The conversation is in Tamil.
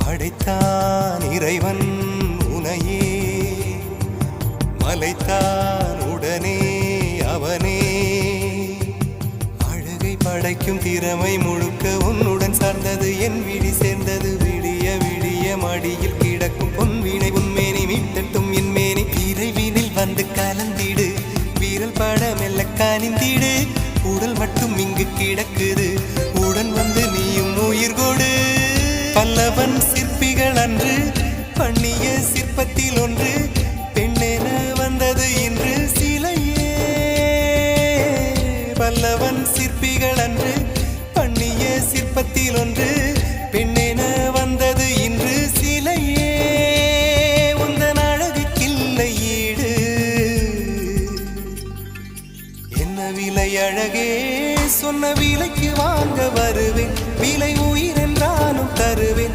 படைத்தான் இறைவன் உனையே, மலைத்தான் உடனே அவனே. அழகை படைக்கும் திறமை முழுக்க உன்னுடன் சார்ந்தது, என் விழி சேர்ந்தது. விடிய விடிய மடியில் கிடக்கும் பொன்வினை உன்மேனி மீட்டட்டும் என் மேனி. விரைவினில் வந்து கலந்திடு, வீரல் பட மெல்ல காணிந்திடு. உடல் மட்டும் இங்கு கிடக்குது, உடன் வந்து நீயும் உயிர் கொடு. பல்லவன் சிற்பிகள் அன்று பண்ணிய சிற்பத்தில் ஒன்று, பெண்ணென வந்தது இன்று சிலையே. பல்லவன் சிற்பிகள் அன்று பண்ணிய சிற்பத்தில் ஒன்று, பெண்ணென வந்தது இன்று சிலையே. உந்தன் அழகுக்கில்லை ஈடு, என்ன விலை அழகே, சொன்ன விலைக்கு வாங்க வருவேன். விலை உயிரை